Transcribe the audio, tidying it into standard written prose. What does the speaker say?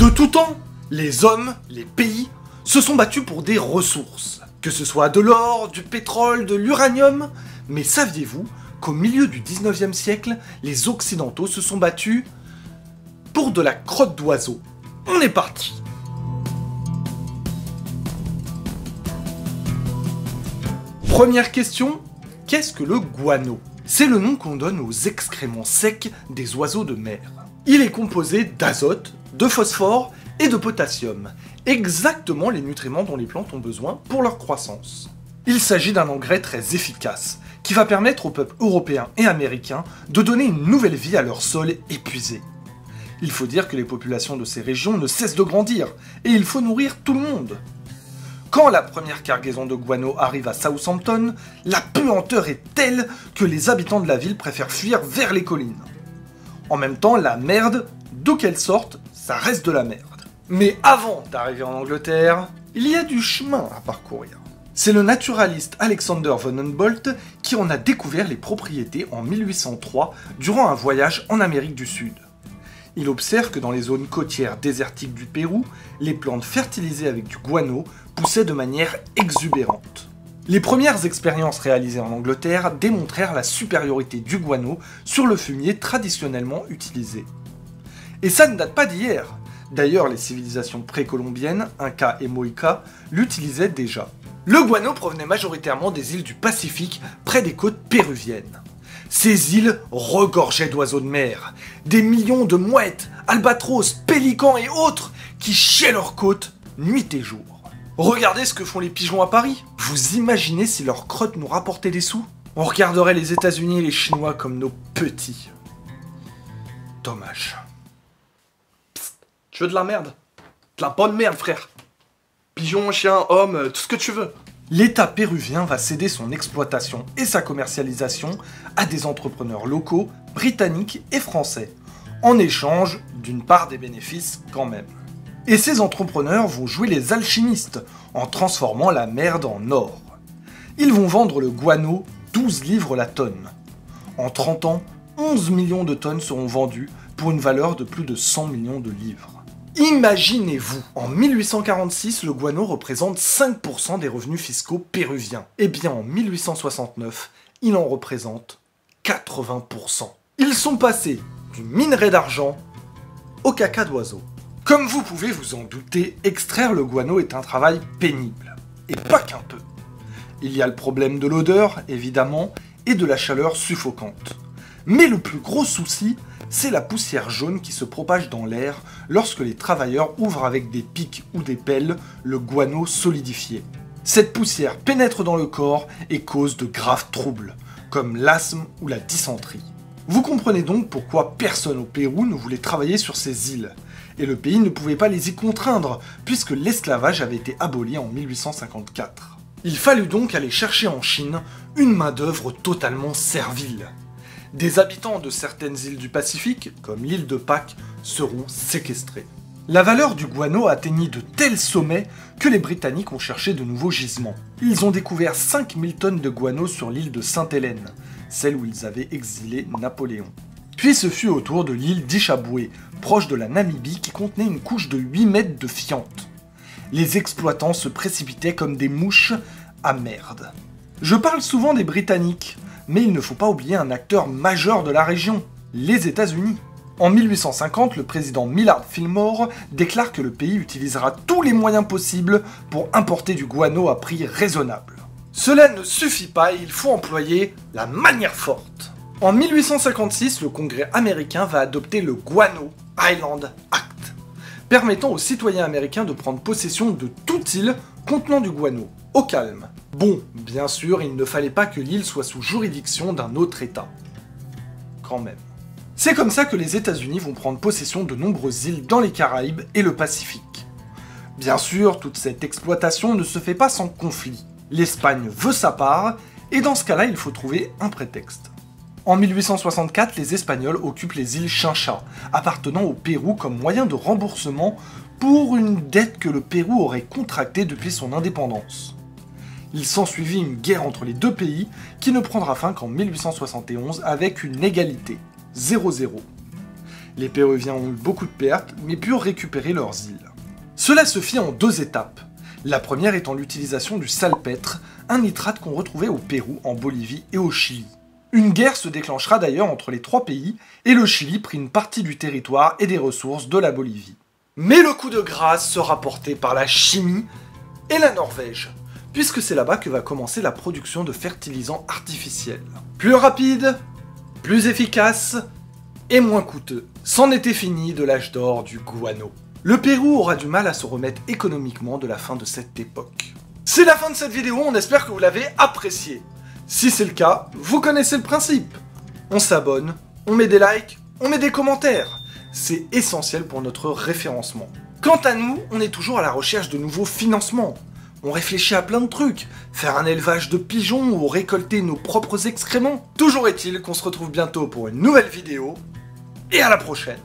De tout temps, les hommes, les pays, se sont battus pour des ressources. Que ce soit de l'or, du pétrole, de l'uranium. Mais saviez-vous qu'au milieu du 19e siècle, les Occidentaux se sont battus pour de la crotte d'oiseau? On est parti. Première question, qu'est-ce que le guano? C'est le nom qu'on donne aux excréments secs des oiseaux de mer. Il est composé d'azote, de phosphore et de potassium, exactement les nutriments dont les plantes ont besoin pour leur croissance. Il s'agit d'un engrais très efficace, qui va permettre aux peuples européens et américains de donner une nouvelle vie à leur sol épuisé. Il faut dire que les populations de ces régions ne cessent de grandir, et il faut nourrir tout le monde. Quand la première cargaison de guano arrive à Southampton, la puanteur est telle que les habitants de la ville préfèrent fuir vers les collines. En même temps, la merde, d'où qu'elle sorte, ça reste de la merde. Mais avant d'arriver en Angleterre, il y a du chemin à parcourir. C'est le naturaliste Alexander von Humboldt qui en a découvert les propriétés en 1803 durant un voyage en Amérique du Sud. Il observe que dans les zones côtières désertiques du Pérou, les plantes fertilisées avec du guano poussaient de manière exubérante. Les premières expériences réalisées en Angleterre démontrèrent la supériorité du guano sur le fumier traditionnellement utilisé. Et ça ne date pas d'hier. D'ailleurs, les civilisations précolombiennes, Inca et Moïka, l'utilisaient déjà. Le guano provenait majoritairement des îles du Pacifique, près des côtes péruviennes. Ces îles regorgeaient d'oiseaux de mer, des millions de mouettes, albatros, pélicans et autres qui chiaient leurs côtes nuit et jour. Regardez ce que font les pigeons à Paris. Vous imaginez si leur crotte nous rapportait des sous? On regarderait les États-Unis et les Chinois comme nos petits. Dommage. Psst, tu veux de la merde? De la bonne merde, frère. Pigeon, chien, homme, tout ce que tu veux. L'État péruvien va céder son exploitation et sa commercialisation à des entrepreneurs locaux, britanniques et français, en échange d'une part des bénéfices quand même. Et ces entrepreneurs vont jouer les alchimistes en transformant la merde en or. Ils vont vendre le guano 12 livres la tonne. En 30 ans, 11 millions de tonnes seront vendues pour une valeur de plus de 100 millions de livres. Imaginez-vous, en 1846, le guano représente 5% des revenus fiscaux péruviens. Et bien en 1869, il en représente 80%. Ils sont passés du minerai d'argent au caca d'oiseau. Comme vous pouvez vous en douter, extraire le guano est un travail pénible. Et pas qu'un peu. Il y a le problème de l'odeur, évidemment, et de la chaleur suffocante. Mais le plus gros souci, c'est la poussière jaune qui se propage dans l'air lorsque les travailleurs ouvrent avec des pics ou des pelles le guano solidifié. Cette poussière pénètre dans le corps et cause de graves troubles, comme l'asthme ou la dysenterie. Vous comprenez donc pourquoi personne au Pérou ne voulait travailler sur ces îles, et le pays ne pouvait pas les y contraindre, puisque l'esclavage avait été aboli en 1854. Il fallut donc aller chercher en Chine une main-d'œuvre totalement servile. Des habitants de certaines îles du Pacifique, comme l'île de Pâques, seront séquestrés. La valeur du guano atteignit de tels sommets que les Britanniques ont cherché de nouveaux gisements. Ils ont découvert 5000 tonnes de guano sur l'île de Sainte-Hélène, celle où ils avaient exilé Napoléon. Puis ce fut au tour de l'île d'Ishaboué, proche de la Namibie, qui contenait une couche de 8 mètres de fiente. Les exploitants se précipitaient comme des mouches à merde. Je parle souvent des Britanniques, mais il ne faut pas oublier un acteur majeur de la région, les États-Unis. En 1850, le président Millard Fillmore déclare que le pays utilisera tous les moyens possibles pour importer du guano à prix raisonnable. Cela ne suffit pas et il faut employer la manière forte. En 1856, le Congrès américain va adopter le Guano Island Act, permettant aux citoyens américains de prendre possession de toute île contenant du guano, au calme. Bon, bien sûr, il ne fallait pas que l'île soit sous juridiction d'un autre État. Quand même. C'est comme ça que les États-Unis vont prendre possession de nombreuses îles dans les Caraïbes et le Pacifique. Bien sûr, toute cette exploitation ne se fait pas sans conflit. L'Espagne veut sa part, et dans ce cas-là, il faut trouver un prétexte. En 1864, les Espagnols occupent les îles Chincha, appartenant au Pérou comme moyen de remboursement pour une dette que le Pérou aurait contractée depuis son indépendance. Il s'ensuivit une guerre entre les deux pays qui ne prendra fin qu'en 1871 avec une égalité, 0-0. Les Péruviens ont eu beaucoup de pertes, mais purent récupérer leurs îles. Cela se fit en 2 étapes. La première étant l'utilisation du salpêtre, un nitrate qu'on retrouvait au Pérou, en Bolivie et au Chili. Une guerre se déclenchera d'ailleurs entre les 3 pays, et le Chili prit une partie du territoire et des ressources de la Bolivie. Mais le coup de grâce sera porté par la chimie et la Norvège, puisque c'est là-bas que va commencer la production de fertilisants artificiels. Plus rapide, plus efficace et moins coûteux. C'en était fini de l'âge d'or du guano. Le Pérou aura du mal à se remettre économiquement de la fin de cette époque. C'est la fin de cette vidéo, on espère que vous l'avez appréciée. Si c'est le cas, vous connaissez le principe. On s'abonne, on met des likes, on met des commentaires. C'est essentiel pour notre référencement. Quant à nous, on est toujours à la recherche de nouveaux financements. On réfléchit à plein de trucs, faire un élevage de pigeons ou récolter nos propres excréments. Toujours est-il qu'on se retrouve bientôt pour une nouvelle vidéo, et à la prochaine.